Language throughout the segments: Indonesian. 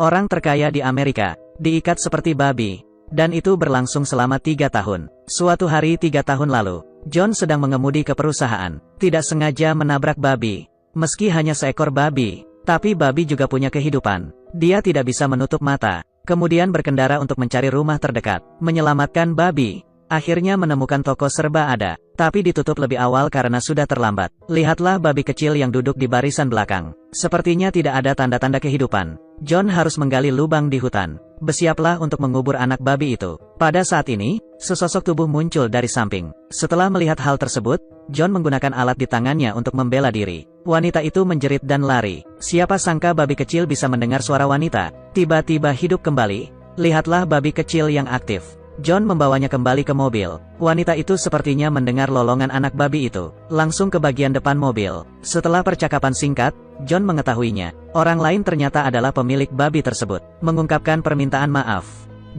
Orang terkaya di Amerika, diikat seperti babi. Dan itu berlangsung selama 3 tahun. Suatu hari 3 tahun lalu, John sedang mengemudi ke perusahaan. Tidak sengaja menabrak babi. Meski hanya seekor babi, tapi babi juga punya kehidupan. Dia tidak bisa menutup mata. Kemudian berkendara untuk mencari rumah terdekat. Menyelamatkan babi. Akhirnya menemukan toko serba ada, tapi ditutup lebih awal karena sudah terlambat. Lihatlah babi kecil yang duduk di barisan belakang. Sepertinya tidak ada tanda-tanda kehidupan. John harus menggali lubang di hutan. Bersiaplah untuk mengubur anak babi itu. Pada saat ini, sesosok tubuh muncul dari samping. Setelah melihat hal tersebut, John menggunakan alat di tangannya untuk membela diri. Wanita itu menjerit dan lari. Siapa sangka babi kecil bisa mendengar suara wanita. Tiba-tiba hidup kembali. Lihatlah babi kecil yang aktif. John membawanya kembali ke mobil. Wanita itu sepertinya mendengar lolongan anak babi itu. Langsung ke bagian depan mobil. Setelah percakapan singkat, John mengetahuinya. Orang lain ternyata adalah pemilik babi tersebut. Mengungkapkan permintaan maaf.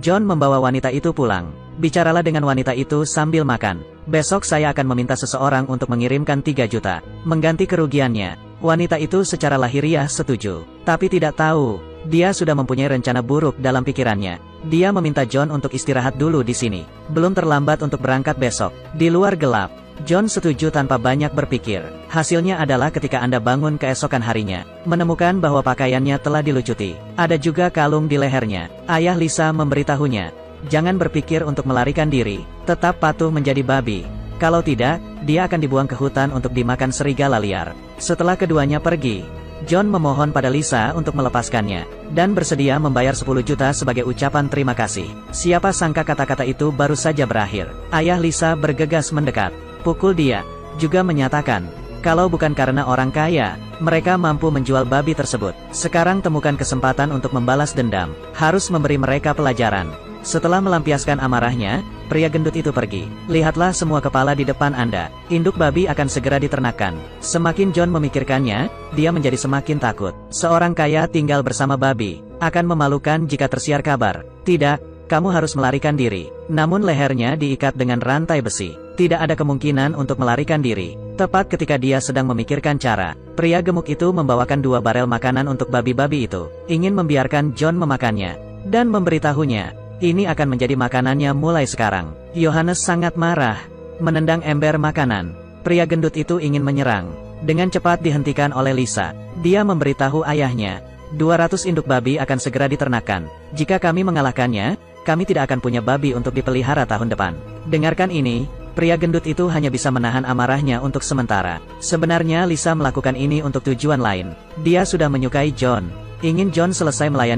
John membawa wanita itu pulang. Bicaralah dengan wanita itu sambil makan. Besok saya akan meminta seseorang untuk mengirimkan 3 juta. Mengganti kerugiannya. Wanita itu secara lahiriah setuju. Tapi tidak tahu, dia sudah mempunyai rencana buruk dalam pikirannya. Dia meminta John untuk istirahat dulu di sini. Belum terlambat untuk berangkat besok. Di luar gelap, John setuju tanpa banyak berpikir. Hasilnya adalah ketika Anda bangun keesokan harinya, menemukan bahwa pakaiannya telah dilucuti. Ada juga kalung di lehernya. Ayah Lisa memberitahunya, jangan berpikir untuk melarikan diri, tetap patuh menjadi babi. Kalau tidak, dia akan dibuang ke hutan untuk dimakan serigala liar. Setelah keduanya pergi, John memohon pada Lisa untuk melepaskannya, dan bersedia membayar 10 juta sebagai ucapan terima kasih. Siapa sangka kata-kata itu baru saja berakhir. Ayah Lisa bergegas mendekat, pukul dia, juga menyatakan, kalau bukan karena orang kaya, mereka mampu menjual babi tersebut. Sekarang temukan kesempatan untuk membalas dendam, harus memberi mereka pelajaran. Setelah melampiaskan amarahnya, pria gendut itu pergi. Lihatlah semua kepala di depan Anda. Induk babi akan segera diternakan. Semakin John memikirkannya, dia menjadi semakin takut. Seorang kaya tinggal bersama babi. Akan memalukan jika tersiar kabar. Tidak, kamu harus melarikan diri. Namun lehernya diikat dengan rantai besi. Tidak ada kemungkinan untuk melarikan diri. Tepat ketika dia sedang memikirkan cara, pria gemuk itu membawakan 2 barel makanan untuk babi-babi itu. Ingin membiarkan John memakannya. Dan memberitahunya, ini akan menjadi makanannya mulai sekarang. Yohanes sangat marah, menendang ember makanan. Pria gendut itu ingin menyerang. Dengan cepat dihentikan oleh Lisa. Dia memberitahu ayahnya, 200 induk babi akan segera diternakan. Jika kami mengalahkannya, kami tidak akan punya babi untuk dipelihara tahun depan. Dengarkan ini, pria gendut itu hanya bisa menahan amarahnya untuk sementara. Sebenarnya Lisa melakukan ini untuk tujuan lain. Dia sudah menyukai John. Ingin John selesai melayani